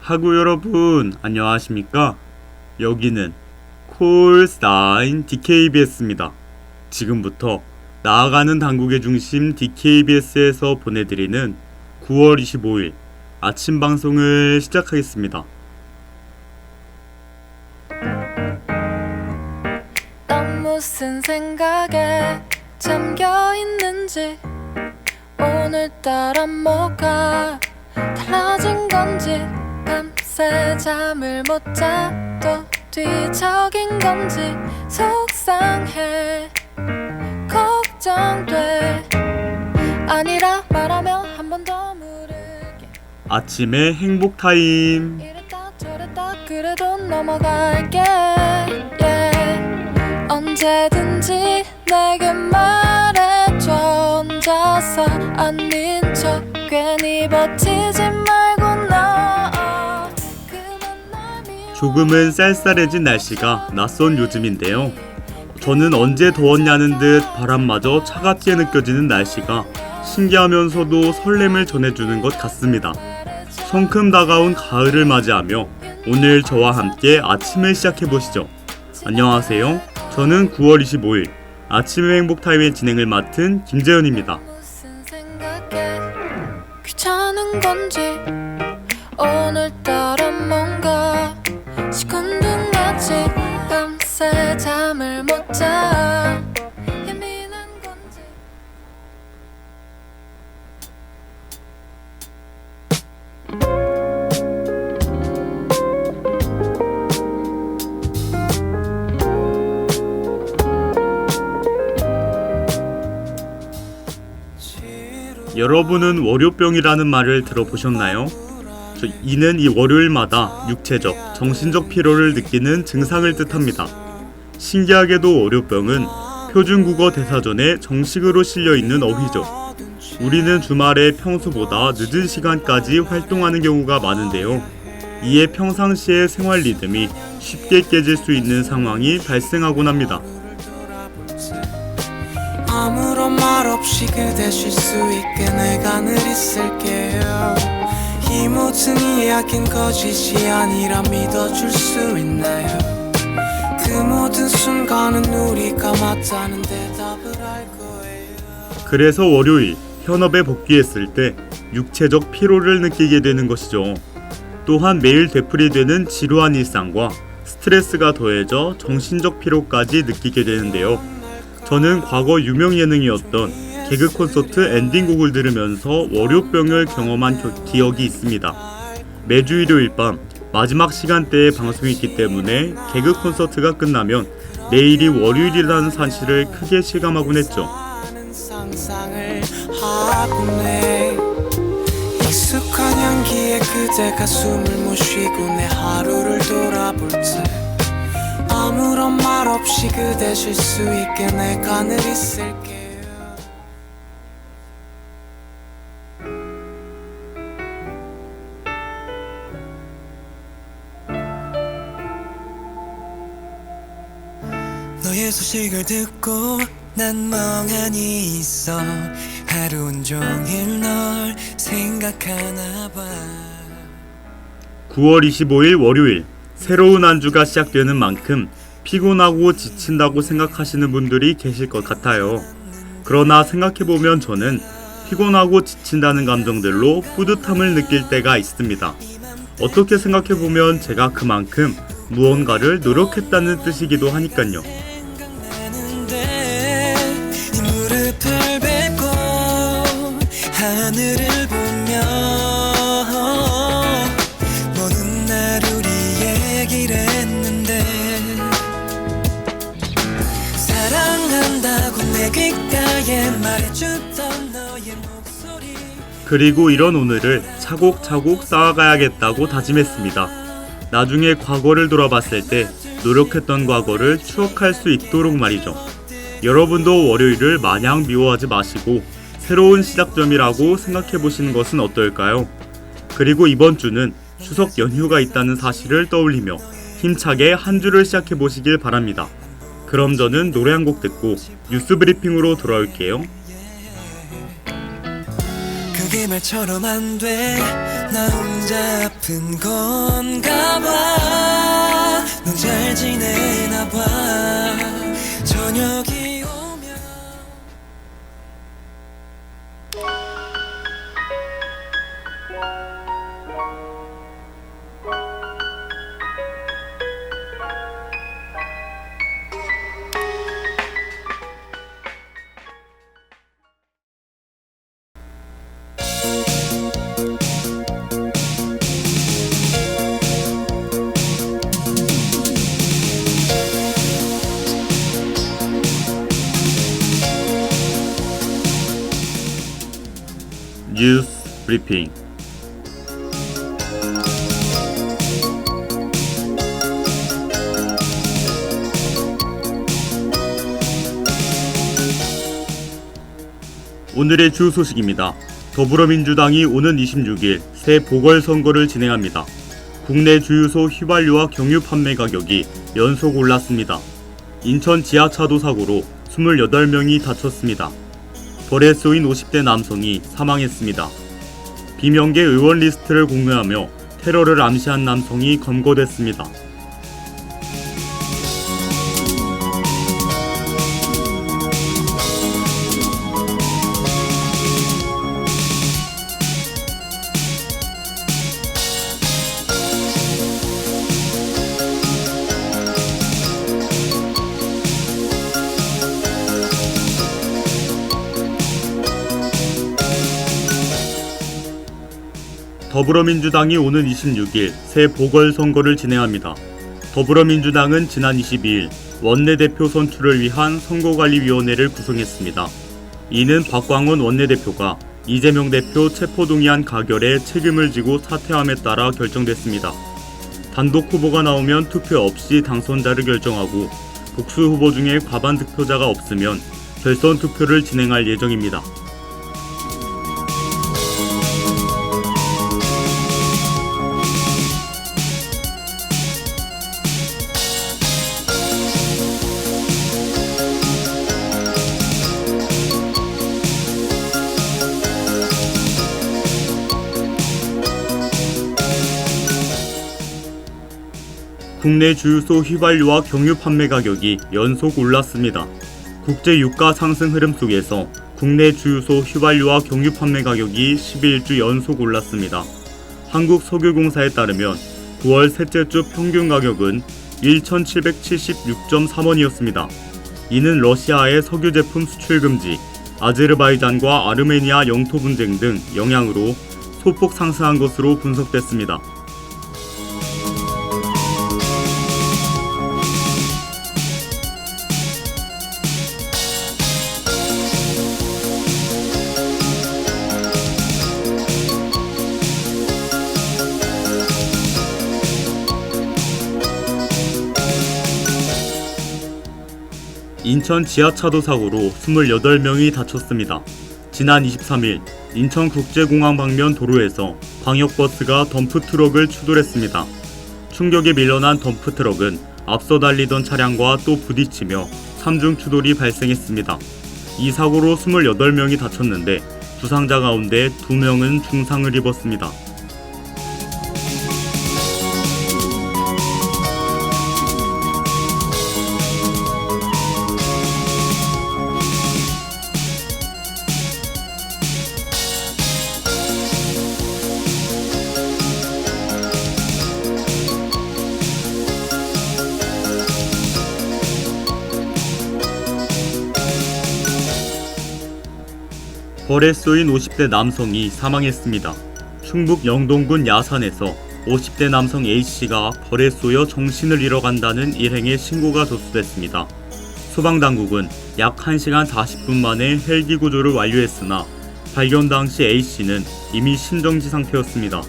하구 여러분 안녕하십니까? 여기는 콜사인 DKBS입니다. 지금부터 나아가는 당국의 중심 DKBS에서 보내드리는 9월 25일 아침 방송을 시작하겠습니다. 넌 무슨 생각에 잠겨 있는지, 오늘따라 뭐가 달라진 건지, 밤새 잠을 못 자도 뒤척인 건지 속상해 걱정돼. 아니라 말하면 한 번 더 물을게. 아침의 행복 타임. 이랬다 저랬다 그래도 넘어갈게. 언제든지 내게 말해줘. 혼자서 아닌 척 괜히 버티지 말고 너. 조금은 쌀쌀해진 날씨가 낯선 요즘인데요. 저는 언제 더웠냐는 듯 바람마저 차갑게 느껴지는 날씨가 신기하면서도 설렘을 전해주는 것 같습니다. 성큼 다가온 가을을 맞이하며 오늘 저와 함께 아침을 시작해보시죠. 안녕하세요. 저는 9월 25일 아침의 행복타임의 진행을 맡은 김재현입니다. 무슨 생각에 귀찮은 건지, 오늘따라 뭔가 시큰둥하지. 밤새 잠을 못 자. 예민한 건지. 여러분은 월요병이라는 말을 들어보셨나요? 이는 이 월요일마다 육체적, 정신적 피로를 느끼는 증상을 뜻합니다. 신기하게도 월요병은 표준국어 대사전에 정식으로 실려있는 어휘죠. 우리는 주말에 평소보다 늦은 시간까지 활동하는 경우가 많은데요. 이에 평상시의 생활 리듬이 쉽게 깨질 수 있는 상황이 발생하곤 합니다. 아무런 말 없이 그대 쉴 수 있게 내가 늘 있을게요. 이 모든 이야기는 거짓이 아니라 믿어줄 수 있나요? 그 모든 순간은 우리가 맞다는 대답을 할 거예요. 그래서 월요일 현업에 복귀했을 때 육체적 피로를 느끼게 되는 것이죠. 또한 매일 되풀이되는 지루한 일상과 스트레스가 더해져 정신적 피로까지 느끼게 되는데요. 저는 과거 유명 예능이었던 개그 콘서트 엔딩곡을 들으면서 월요병을 경험한 기억이 있습니다. 매주 일요일 밤 마지막 시간대에 방송이 있기 때문에 개그 콘서트가 끝나면 내일이 월요일이라는 사실을 크게 실감하곤 했죠. 익숙한 향기에 그대가 숨을 못 쉬고 내 하루를 돌아볼 때 아무런 말 없이 그대 쉴 수 있게 내가 늘 있을게요. 너의 소식을 듣고 난 멍하니 있어. 하루 온종일 널 생각하나 봐. 9월 25일 월요일 새로운 한 주가 시작되는 만큼 피곤하고 지친다고 생각하시는 분들이 계실 것 같아요. 그러나 생각해보면 저는 피곤하고 지친다는 감정들로 뿌듯함을 느낄 때가 있습니다. 어떻게 생각해보면 제가 그만큼 무언가를 노력했다는 뜻이기도 하니까요. 하늘을 보며 먼 날 우리 얘기를 했는데 사랑한다고 내 귓가에 말해줬던 너의 목소리. 그리고 이런 오늘을 차곡차곡 쌓아가야겠다고 다짐했습니다. 나중에 과거를 돌아봤을 때 노력했던 과거를 추억할 수 있도록 말이죠. 여러분도 월요일을 마냥 미워하지 마시고 새로운 시작점이라고 생각해보시는 것은 어떨까요? 그리고 이번 주는 추석 연휴가 있다는 사실을 떠올리며 힘차게 한 주를 시작해보시길 바랍니다. 그럼 저는 노래 한 곡 듣고 뉴스 브리핑으로 돌아올게요. 그게 말처럼 안 돼. 나 혼자 아픈 건가 봐. 넌 잘 지내나 봐. 저녁이 오면 뉴스 브리핑. 오늘의 주 소식입니다. 더불어민주당이 오는 26일 새 보궐선거를 진행합니다. 국내 주유소 휘발유와 경유 판매 가격이 연속 올랐습니다. 인천 지하차도 사고로 28명이 다쳤습니다. 벌에 쏘인 50대 남성이 사망했습니다. 비명계 의원 리스트를 공개하며 테러를 암시한 남성이 검거됐습니다. 더불어민주당이 오는 26일 새 보궐선거를 진행합니다. 더불어민주당은 지난 22일 원내대표 선출을 위한 선거관리위원회를 구성했습니다. 이는 박광원 원내대표가 이재명 대표 체포동의안 가결에 책임을 지고 사퇴함에 따라 결정됐습니다. 단독 후보가 나오면 투표 없이 당선자를 결정하고 복수 후보 중에 과반 득표자가 없으면 결선 투표를 진행할 예정입니다. 국내 주유소 휘발유와 경유 판매 가격이 연속 올랐습니다. 국제 유가 상승 흐름 속에서 국내 주유소 휘발유와 경유 판매 가격이 11주 연속 올랐습니다. 한국석유공사에 따르면 9월 셋째 주 평균 가격은 1,776.3원이었습니다. 이는 러시아의 석유 제품 수출 금지, 아제르바이잔과 아르메니아 영토 분쟁 등 영향으로 소폭 상승한 것으로 분석됐습니다. 인천 지하차도 사고로 28명이 다쳤습니다. 지난 23일 인천국제공항 방면 도로에서 광역버스가 덤프트럭을 추돌했습니다. 충격에 밀려난 덤프트럭은 앞서 달리던 차량과 또 부딪히며 3중 추돌이 발생했습니다. 이 사고로 28명이 다쳤는데 부상자 가운데 2명은 중상을 입었습니다. 벌에 쏘인 50대 남성이 사망했습니다. 충북 영동군 야산에서 50대 남성 A씨가 벌에 쏘여 정신을 잃어간다는 일행의 신고가 접수됐습니다. 소방당국은 약 1시간 40분 만에 헬기 구조를 완료했으나 발견 당시 A씨는 이미 심정지 상태였습니다.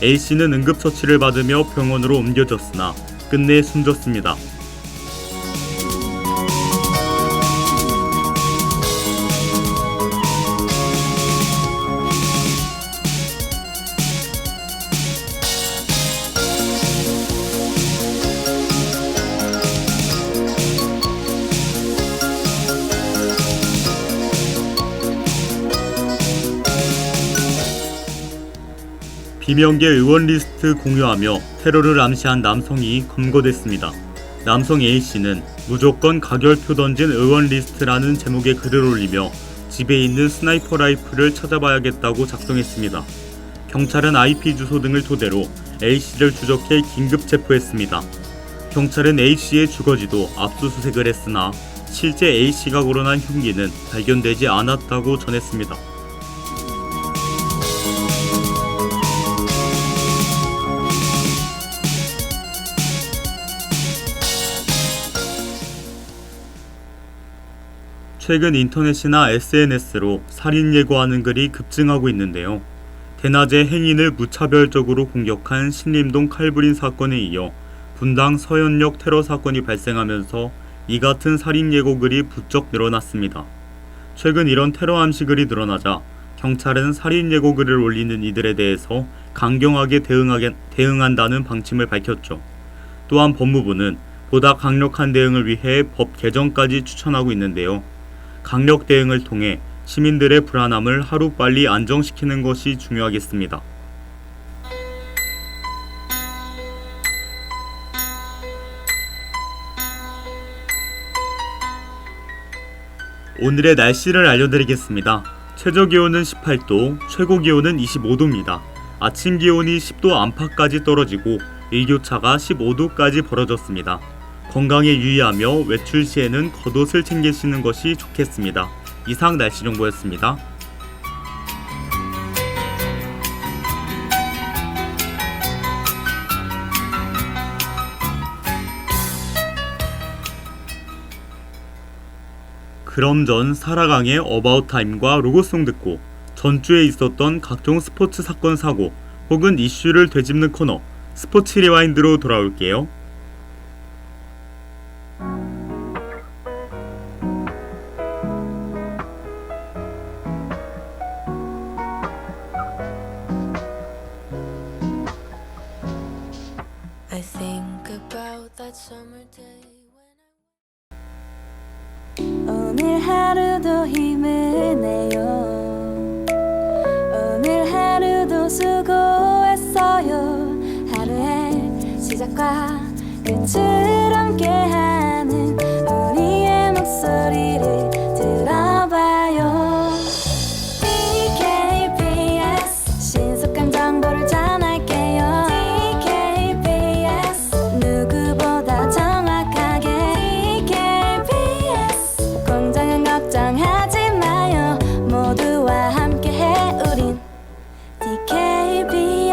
A씨는 응급처치를 받으며 병원으로 옮겨졌으나 끝내 숨졌습니다. 비명계 의원 리스트 공유하며 테러를 암시한 남성이 검거됐습니다. 남성 A씨는 무조건 가결표 던진 의원 리스트라는 제목의 글을 올리며 집에 있는 스나이퍼 라이플을 찾아봐야겠다고 작성했습니다. 경찰은 IP 주소 등을 토대로 A씨를 추적해 긴급 체포했습니다. 경찰은 A씨의 주거지도 압수수색을 했으나 실제 A씨가 거론한 흉기는 발견되지 않았다고 전했습니다. 최근 인터넷이나 SNS로 살인 예고하는 글이 급증하고 있는데요. 대낮에 행인을 무차별적으로 공격한 신림동 칼부린 사건에 이어 분당 서현역 테러 사건이 발생하면서 이 같은 살인 예고 글이 부쩍 늘어났습니다. 최근 이런 테러 암시 글이 늘어나자 경찰은 살인 예고 글을 올리는 이들에 대해서 강경하게 대응한다는 방침을 밝혔죠. 또한 법무부는 보다 강력한 대응을 위해 법 개정까지 추천하고 있는데요. 강력 대응을 통해 시민들의 불안함을 하루빨리 안정시키는 것이 중요하겠습니다. 오늘의 날씨를 알려드리겠습니다. 최저기온은 18도, 최고기온은 25도입니다. 아침 기온이 10도 안팎까지 떨어지고 일교차가 15도까지 벌어졌습니다. 건강에 유의하며 외출 시에는 겉옷을 챙기시는 것이 좋겠습니다. 이상 날씨 정보였습니다. 그럼 전 사라강의 어바웃 타임과 로고송 듣고 전주에 있었던 각종 스포츠 사건 사고 혹은 이슈를 되짚는 코너 스포츠 리와인드로 돌아올게요. I think about that summer day when 오늘 하루도 힘을 내요. 오늘 하루도 수고했어요. 하루의 시작과 끝을 함께하는 우리의 목소리를 들어봐요. DKBS 신속한 정보를 전할게요. DKBS 누구보다 정확하게 DKBS 공장은 걱정하지 마요. 모두와 함께해 우린 DKBS.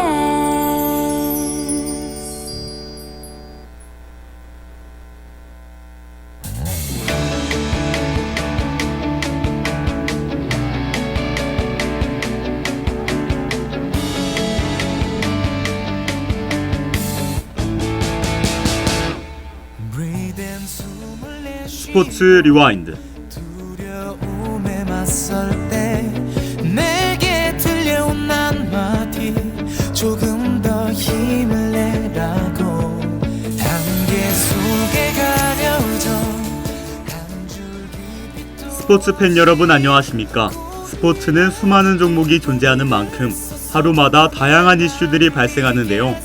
스포츠 리와인드. 두려움에 맞설 때 내게 들려온 한마디 조금 더 힘을 내라고 단계 속에 가려져 한 줄기 빛도 스포츠 팬 여러분 안녕하십니까? 스포츠는 수많은 종목이 존재하는 만큼 하루마다 다양한 이슈들이 발생하는데요.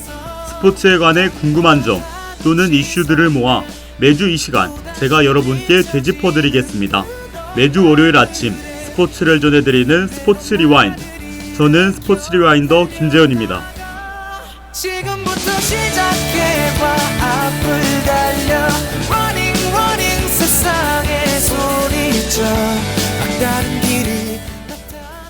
스포츠에 관해 궁금한 점 또는 이슈들을 모아 매주 이 시간 제가 여러분께 되짚어드리겠습니다. 매주 월요일 아침 스포츠를 전해드리는 스포츠 리와인드. 저는 스포츠 리와인더 김재현입니다. 지금부터 시작해봐 앞을 달려 Running running 세상에 소리쳐 막다른 길이 나타나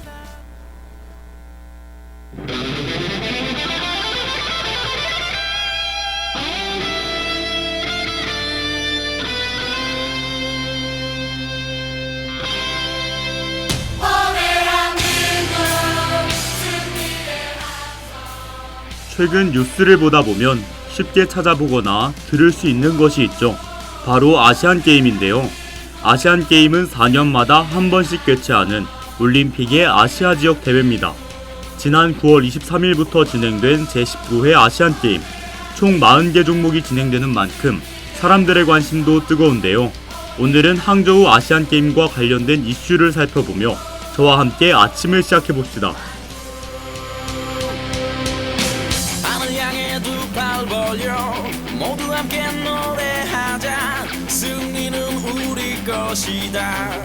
최근 뉴스를 보다 보면 쉽게 찾아보거나 들을 수 있는 것이 있죠. 바로 아시안게임인데요. 아시안게임은 4년마다 한 번씩 개최하는 올림픽의 아시아 지역 대회입니다. 지난 9월 23일부터 진행된 제19회 아시안게임. 총 40개 종목이 진행되는 만큼 사람들의 관심도 뜨거운데요. 오늘은 항저우 아시안게임과 관련된 이슈를 살펴보며 저와 함께 아침을 시작해봅시다. 떨려 모두 함께 노래하자 승리는 우리 것이다.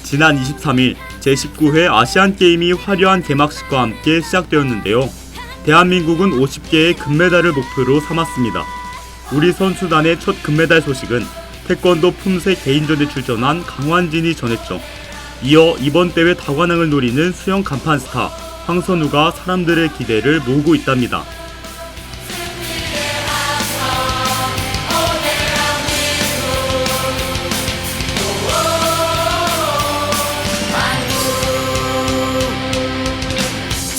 지난 23일 제19회 아시안게임이 화려한 개막식과 함께 시작되었는데요. 대한민국은 50개의 금메달을 목표로 삼았습니다. 우리 선수단의 첫 금메달 소식은 태권도 품새 개인전에 출전한 강환진이 전했죠. 이어 이번 대회 다관왕을 노리는 수영 간판 스타 황선우가 사람들의 기대를 모으고 있답니다.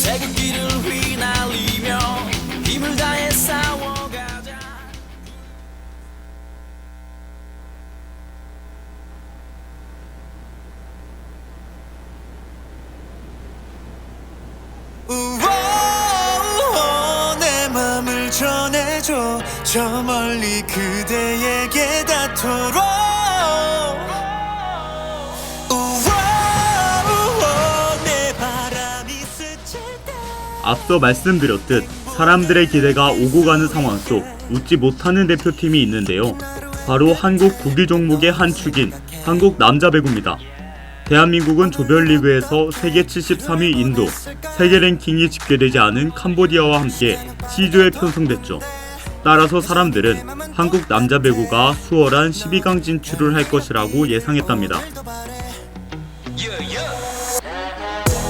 태극기를 휘날리며 힘을 다해 싸워가자. 우와, 내 맘을 전해줘 저 멀리 그대에게 닿도록. 우와, 내 바람이 스칠 때. 앞서 말씀드렸듯 사람들의 기대가 오고 가는 상황 속 웃지 못하는 대표팀이 있는데요. 바로 한국 구기 종목의 한 축인 한국 남자 배구입니다. 대한민국은 조별리그에서 세계 73위 인도, 세계 랭킹이 집계되지 않은 캄보디아와 함께 C조에 편성됐죠. 따라서 사람들은 한국 남자 배구가 수월한 12강 진출을 할 것이라고 예상했답니다.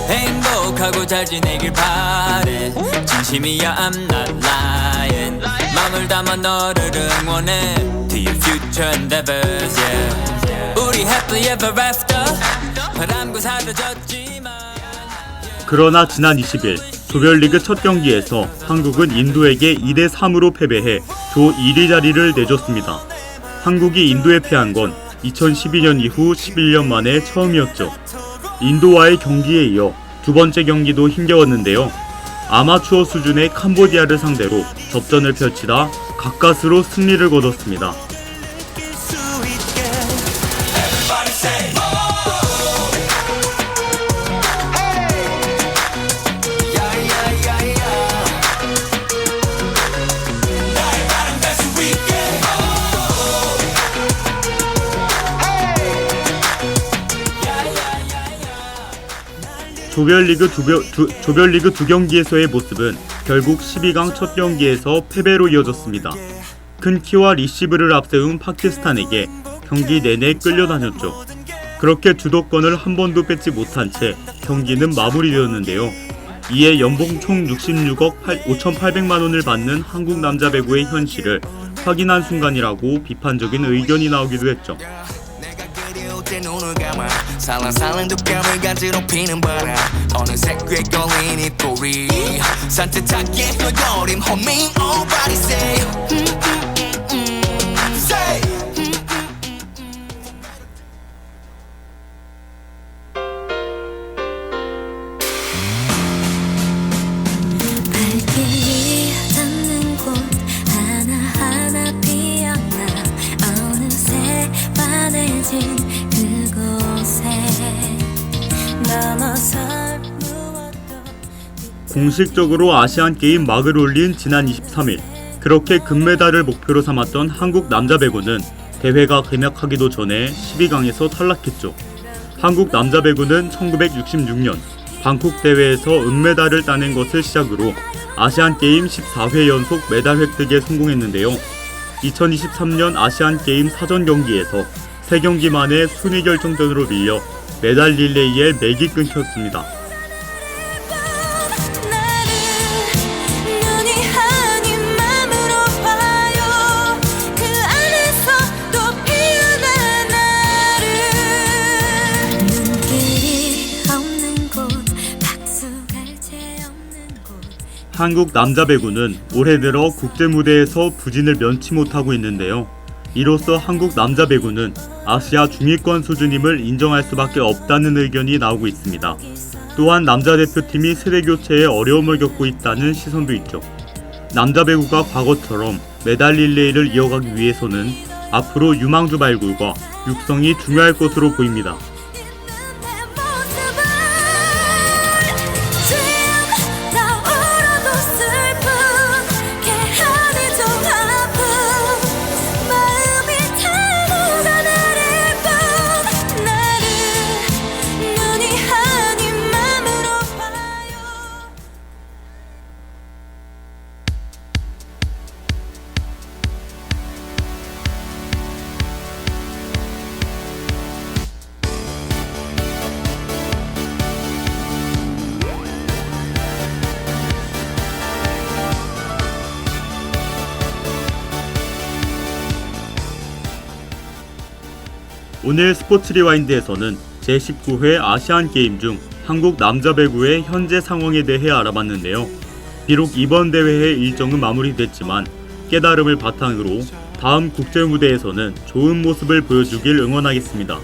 행복하고 잘 지내길 바래 진심이야 I'm not lying 마음을 담아 너를 응원해 To your future endeavors yeah. 우리 happily ever after 바람과 사라졌지만 그러나 지난 20일 조별리그 첫 경기에서 한국은 인도에게 2대3으로 패배해 조 1위 자리를 내줬습니다. 한국이 인도에 패한 건 2012년 이후 11년 만에 처음이었죠. 인도와의 경기에 이어 두 번째 경기도 힘겨웠는데요. 아마추어 수준의 캄보디아를 상대로 접전을 펼치다 가까스로 승리를 거뒀습니다. 조별리그 두 경기에서의 모습은 결국 12강 첫 경기에서 패배로 이어졌습니다. 큰 키와 리시브를 앞세운 파키스탄에게 경기 내내 끌려다녔죠. 그렇게 주도권을 한 번도 뺏지 못한 채 경기는 마무리되었는데요. 이에 연봉 총 66억 5,800만 원을 받는 한국 남자 배구의 현실을 확인한 순간이라고 비판적인 의견이 나오기도 했죠. 눈을 감아 살랑살랑 두 뺨을 간지럽히는 바람 어느새 꽤 걸린 이 꼬리 산뜻하게 흘거림 homie nobody say say 발길이 닿는 곳 하나하나 피어나 어느새 환해진 공식적으로 아시안게임 막을 올린 지난 23일 그렇게 금메달을 목표로 삼았던 한국 남자 배구는 대회가 개막하기도 전에 12강에서 탈락했죠. 한국 남자 배구는 1966년 방콕 대회에서 은메달을 따낸 것을 시작으로 아시안게임 14회 연속 메달 획득에 성공했는데요. 2023년 아시안게임 사전 경기에서 3경기 만에 순위 결정전으로 밀려 메달 릴레이에 맥이 끊겼습니다. 한국 남자 배구는 올해 들어 국제 무대에서 부진을 면치 못하고 있는데요. 이로써 한국 남자 배구는 아시아 중위권 수준임을 인정할 수밖에 없다는 의견이 나오고 있습니다. 또한 남자 대표팀이 세대 교체에 어려움을 겪고 있다는 시선도 있죠. 남자 배구가 과거처럼 메달 릴레이를 이어가기 위해서는 앞으로 유망주 발굴과 육성이 중요할 것으로 보입니다. 나 울어도 슬픈 오늘 스포츠 리와인드에서는 제19회 아시안 게임 중 한국 남자 배구의 현재 상황에 대해 알아봤는데요. 비록 이번 대회의 일정은 마무리됐지만 깨달음을 바탕으로 다음 국제 무대에서는 좋은 모습을 보여주길 응원하겠습니다.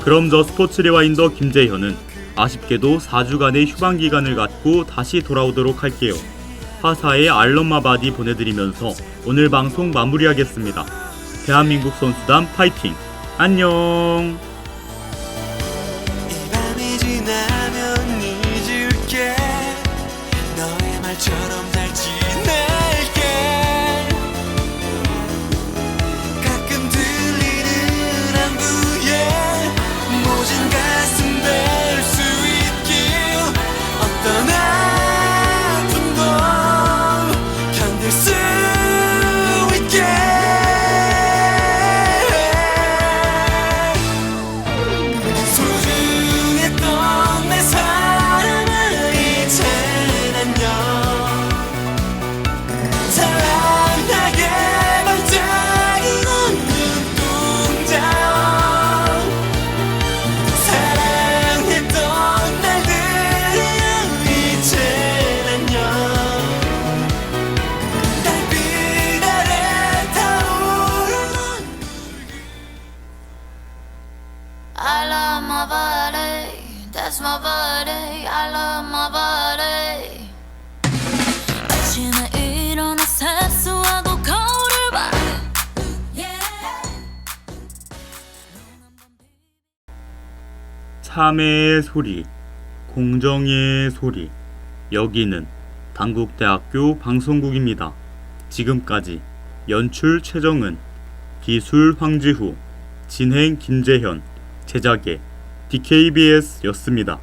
그럼 저 스포츠 리와인더 김재현은 아쉽게도 4주간의 휴방 기간을 갖고 다시 돌아오도록 할게요. 화사의 알럼마바디 보내드리면서 오늘 방송 마무리하겠습니다. 대한민국 선수단 파이팅! 안녕! 이 밤이 지나면 잊을게 너의 말처럼 잘 지낼게 가끔 들리는 안부에 모진 가슴 댈 수 있길 어떤 아픔도 견딜 수 있게 소중했던 내 사랑을 이젠 안녕 사랑하게 반짝이는 눈동자여 사랑했던 날들을 이젠 안녕 달빛 아래 타오르는 I love my body, that's my body. I love my body. 아침에 일어나 세수하고 거울을 봐. 참회의 소리, 공정의 소리. 여기는 단국대학교 방송국입니다. 지금까지 연출 최정은, 기술 황지후, 진행 김재현, 제작의 DKBS였습니다.